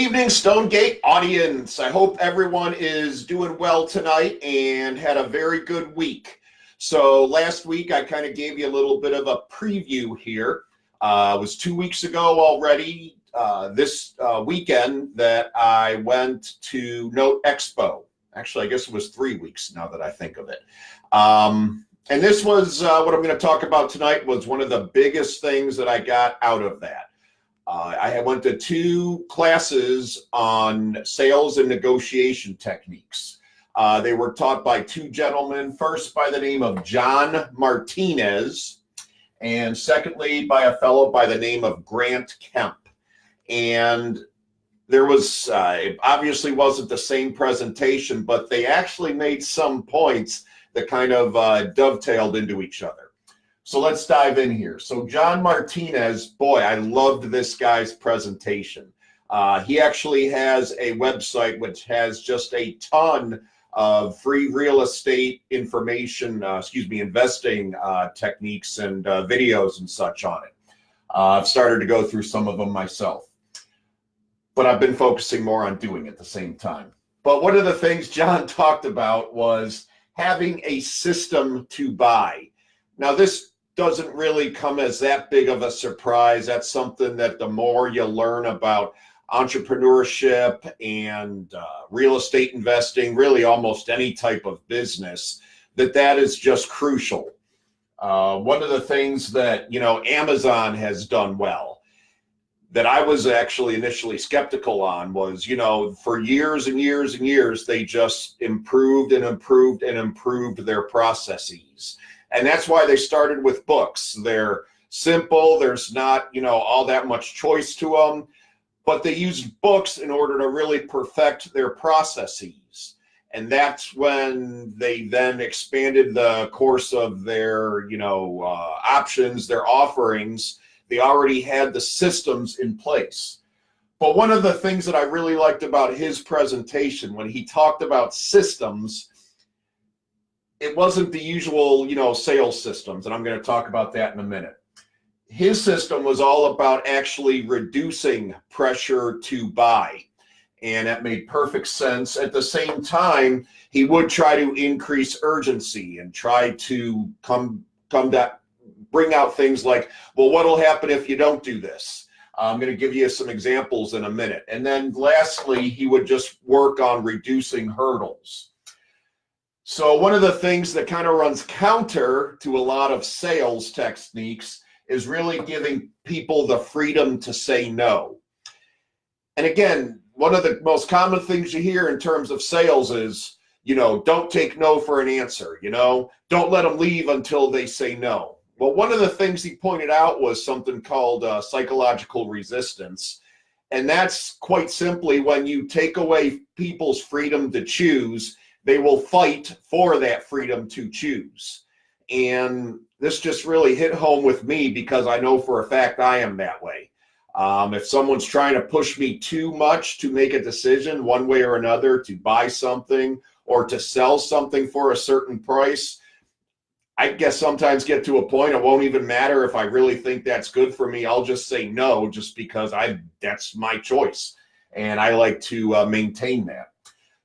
evening, Stonegate audience. I hope everyone is doing well tonight and had a very good week. So last week, I kind of gave you a little bit of a preview here. It was 2 weeks ago already, this weekend, that I went to NoteExpo. Actually, I guess it was 3 weeks now that I think of it. And this was what I'm going to talk about tonight was one of the biggest things that I got out of that. I went to 2 classes on sales and negotiation techniques. They were taught by 2 gentlemen, first by the name of John Martinez, and secondly by a fellow by the name of Grant Kemp. And there was, it obviously wasn't the same presentation, but they actually made some points that kind of dovetailed into each other. So let's dive in here. So John Martinez, boy, I loved this guy's presentation. He actually has a website which has just a ton of free real estate information, investing techniques and videos and such on it. I've started to go through some of them myself, but I've been focusing more on doing it at the same time. But one of the things John talked about was having a system to buy. Now, this doesn't really come as that big of a surprise. That's something that the more you learn about entrepreneurship and real estate investing, really almost any type of business, that is just crucial. One of the things that, Amazon has done well, that I was actually initially skeptical on was, for years and years and years, they just improved and improved and improved their processes. And that's why they started with books. They're simple. There's not, all that much choice to them, but they used books in order to really perfect their processes. And that's when they then expanded the course of their, options, their offerings. They already had the systems in place. But one of the things that I really liked about his presentation, when he talked about systems, it wasn't the usual, sales systems, and I'm going to talk about that in a minute. His system was all about actually reducing pressure to buy, and that made perfect sense. At the same time, he would try to increase urgency and try to bring out things like, well, what'll happen if you don't do this? I'm going to give you some examples in a minute. And then lastly, he would just work on reducing hurdles. So one of the things that kind of runs counter to a lot of sales techniques is really giving people the freedom to say no. And again, one of the most common things you hear in terms of sales is, don't take no for an answer, don't let them leave until they say no. Well, one of the things he pointed out was something called psychological resistance. And that's quite simply when you take away people's freedom to choose, they will fight for that freedom to choose. And this just really hit home with me because I know for a fact I am that way. If someone's trying to push me too much to make a decision one way or another to buy something or to sell something for a certain price, I guess sometimes get to a point it won't even matter if I really think that's good for me. I'll just say no just because that's my choice. And I like to maintain that.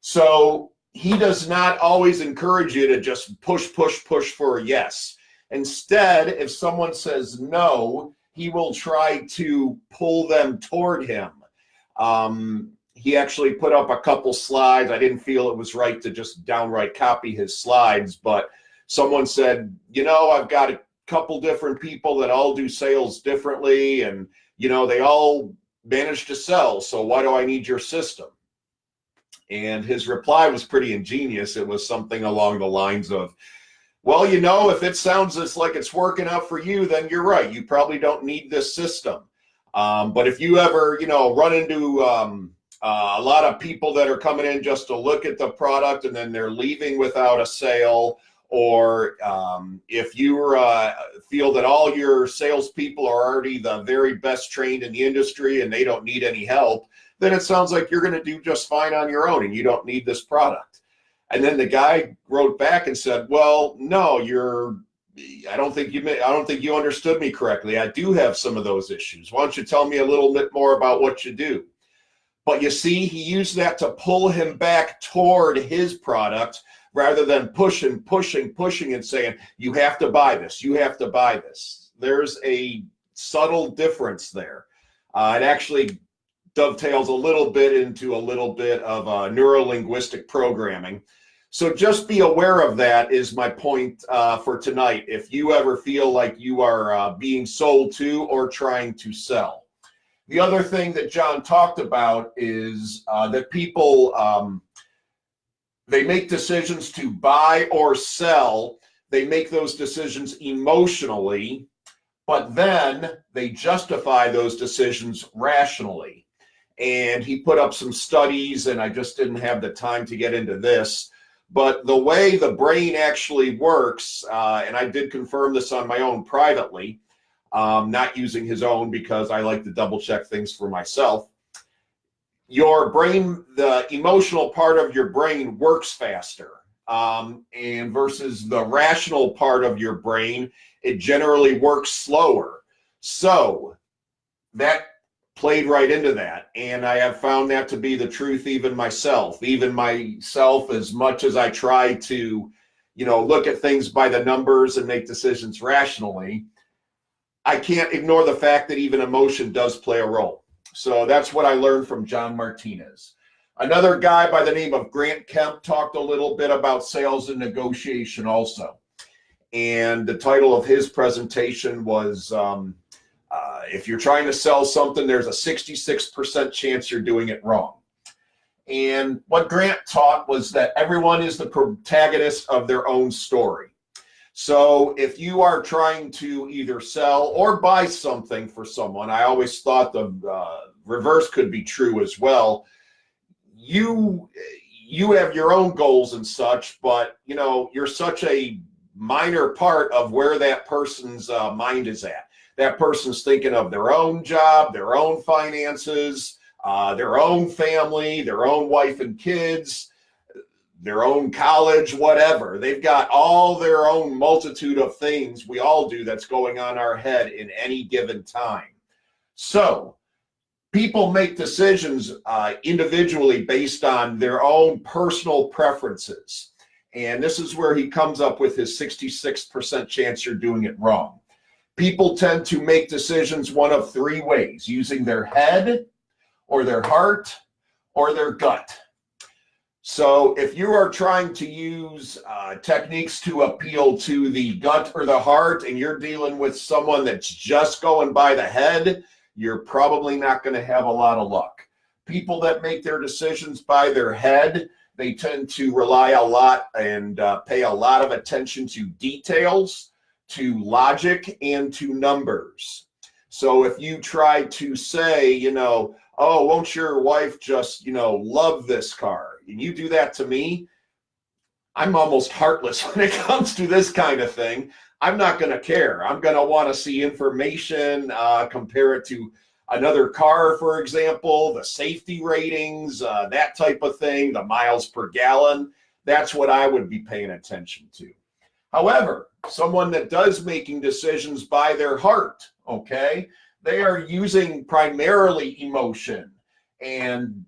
So he does not always encourage you to just push for a yes. Instead, if someone says no, he will try to pull them toward him. He actually put up a couple slides. I didn't feel it was right to just downright copy his slides, but someone said, I've got a couple different people that all do sales differently, and, they all manage to sell. So why do I need your system? And his reply was pretty ingenious. It was something along the lines of, well, if it sounds just like it's working out for you, then you're right. You probably don't need this system. But if you ever, run into a lot of people that are coming in just to look at the product and then they're leaving without a sale, or if you feel that all your salespeople are already the very best trained in the industry and they don't need any help, then it sounds like you're going to do just fine on your own and you don't need this product. And then the guy wrote back and said, well, no, I don't think you understood me correctly. I do have some of those issues. Why don't you tell me a little bit more about what you do? But you see, he used that to pull him back toward his product rather than pushing and saying, you have to buy this, you have to buy this. There's a subtle difference there. It actually dovetails a little bit into a little bit of NeuroLinguistic Programming. So just be aware of that is my point for tonight. If you ever feel like you are being sold to or trying to sell. The other thing that John talked about is that people, they make decisions to buy or sell. They make those decisions emotionally, but then they justify those decisions rationally. And he put up some studies, and I just didn't have the time to get into this, but the way the brain actually works, and I did confirm this on my own privately, not using his own because I like to double check things for myself. Your brain, the emotional part of your brain works faster, and versus the rational part of your brain, it generally works slower. So that played right into that, and I have found that to be the truth even myself, as much as I try to, look at things by the numbers and make decisions rationally, I can't ignore the fact that even emotion does play a role. So that's what I learned from John Martinez. Another guy by the name of Grant Kemp talked a little bit about sales and negotiation also. And the title of his presentation was, if you're trying to sell something, there's a 66% chance you're doing it wrong. And what Grant taught was that everyone is the protagonist of their own story. So if you are trying to either sell or buy something for someone, I always thought the reverse could be true as well. You have your own goals and such, but you're such a minor part of where that person's mind is at. That person's thinking of their own job, their own finances, their own family, their own wife and kids, their own college, whatever. They've got all their own multitude of things we all do that's going on in our head in any given time. So people make decisions individually based on their own personal preferences. And this is where he comes up with his 66% chance you're doing it wrong. People tend to make decisions one of three ways: using their head or their heart or their gut. So if you are trying to use techniques to appeal to the gut or the heart, and you're dealing with someone that's just going by the head, you're probably not going to have a lot of luck. People that make their decisions by their head, they tend to rely a lot and pay a lot of attention to details, to logic, and to numbers. So if you try to say, oh, won't your wife just, love this car? And you do that to me, I'm almost heartless when it comes to this kind of thing. I'm not going to care. I'm going to want to see information, compare it to another car, for example, the safety ratings, that type of thing, the miles per gallon. That's what I would be paying attention to. However, someone that does making decisions by their heart, okay, they are using primarily emotion and,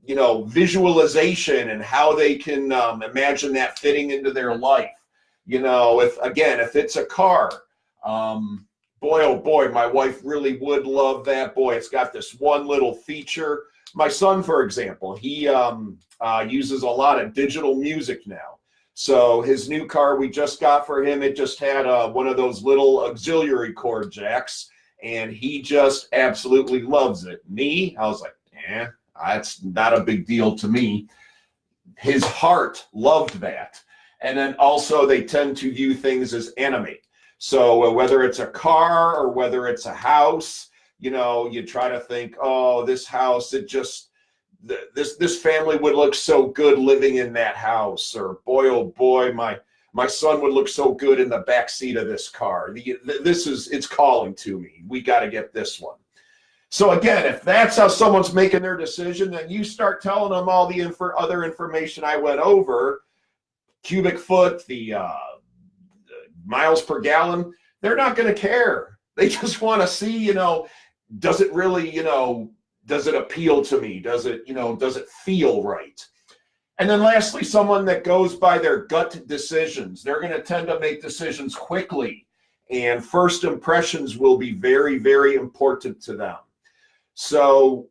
visualization and how they can imagine that fitting into their life. If it's a car, boy, oh boy, my wife really would love that. Boy, it's got this one little feature. My son, for example, he uses a lot of digital music now. So his new car we just got for him, it just had one of those little auxiliary cord jacks, and he just absolutely loves it. Me, I was like, that's not a big deal to me. His heart loved that. And then also they tend to view things as animate. So whether it's a car or whether it's a house, you try to think, oh, this house, this family would look so good living in that house, or boy, oh boy, my son would look so good in the back seat of this car. It's calling to me. We got to get this one. So again, if that's how someone's making their decision, then you start telling them all the other information I went over, cubic foot, the miles per gallon, they're not going to care. They just want to see, does it really, does it appeal to me? Does it, does it feel right? And then lastly, someone that goes by their gut decisions. They're going to tend to make decisions quickly, and first impressions will be very, very important to them. So,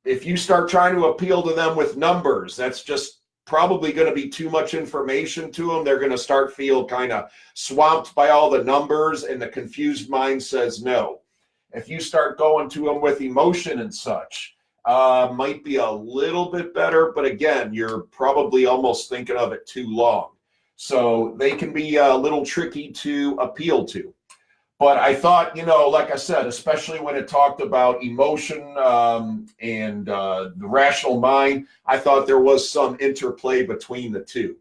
if you start trying to appeal to them with numbers, that's just probably going to be too much information to them. They're going to start feel kind of swamped by all the numbers, and the confused mind says no. If you start going to them with emotion and such, might be a little bit better, but again, you're probably almost thinking of it too long. So they can be a little tricky to appeal to. But I thought, like I said, especially when it talked about emotion and the rational mind, I thought there was some interplay between the two.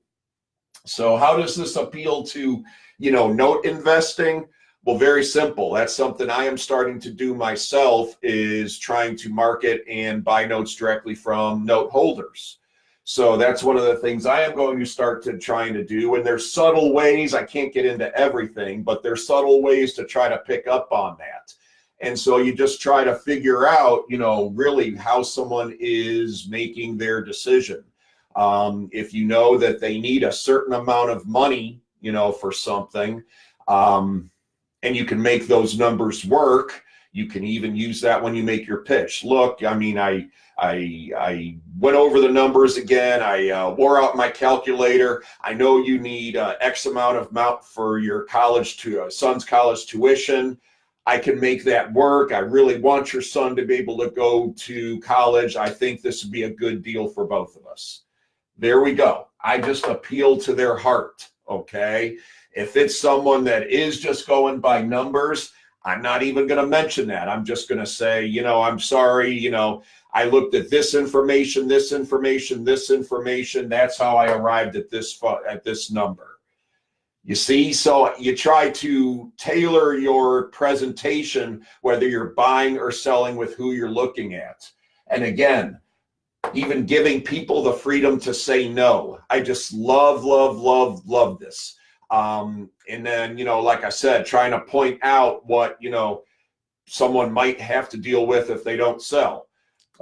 So how does this appeal to, note investing? Well, very simple. That's something I am starting to do myself, is trying to market and buy notes directly from note holders. So that's one of the things I am going to start trying to do. And there's subtle ways, I can't get into everything, but there's subtle ways to try to pick up on that. And so you just try to figure out, really how someone is making their decision. If you know that they need a certain amount of money, for something, and you can make those numbers work. You can even use that when you make your pitch. Look, I mean, I went over the numbers again. I wore out my calculator. I know you need X amount for your son's college tuition. I can make that work. I really want your son to be able to go to college. I think this would be a good deal for both of us. There we go. I just appeal to their heart, okay? If it's someone that is just going by numbers, I'm not even going to mention that. I'm just going to say, I'm sorry, I looked at this information. That's how I arrived at this number. You see, so you try to tailor your presentation, whether you're buying or selling, with who you're looking at. And again, even giving people the freedom to say no. I just love this. And then, like I said, trying to point out what, someone might have to deal with if they don't sell.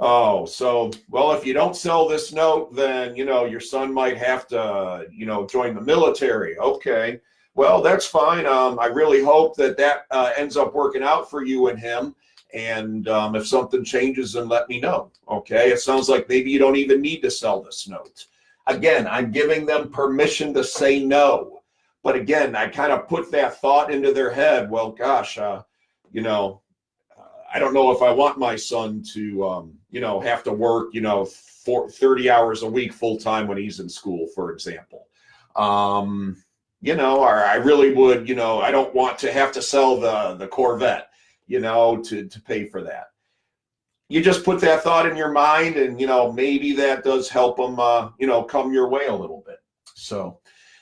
Oh, so, well, if you don't sell this note, then, your son might have to, join the military. Okay, well, that's fine. I really hope that ends up working out for you and him. And if something changes, then let me know. Okay, it sounds like maybe you don't even need to sell this note. Again, I'm giving them permission to say no. But again, I kind of put that thought into their head. Well, gosh, I don't know if I want my son to, have to work, 30 hours a week full time when he's in school, for example. Or I really would, I don't want to have to sell the Corvette, to pay for that. You just put that thought in your mind, and, maybe that does help them, come your way a little bit. So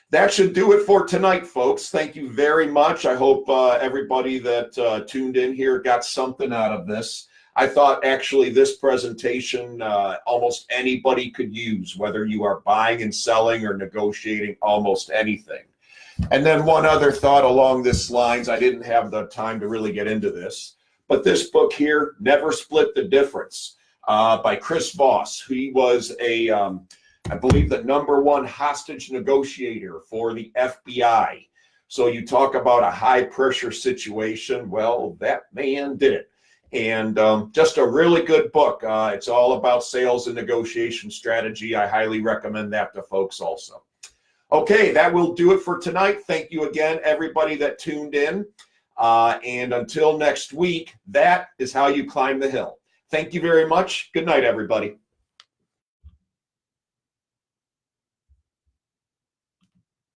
that should do it for tonight, folks. Thank you very much. I hope everybody that tuned in here got something out of this. I thought actually this presentation almost anybody could use, whether you are buying and selling or negotiating almost anything. And then one other thought along this lines, I didn't have the time to really get into this, but this book here, Never Split the Difference, by Chris Voss. He was I believe the #1 hostage negotiator for the FBI. So you talk about a high pressure situation. Well, that man did it. And just a really good book. It's all about sales and negotiation strategy. I highly recommend that to folks also. Okay, that will do it for tonight. Thank you again, everybody that tuned in. And until next week, that is how you climb the hill. Thank you very much. Good night, everybody.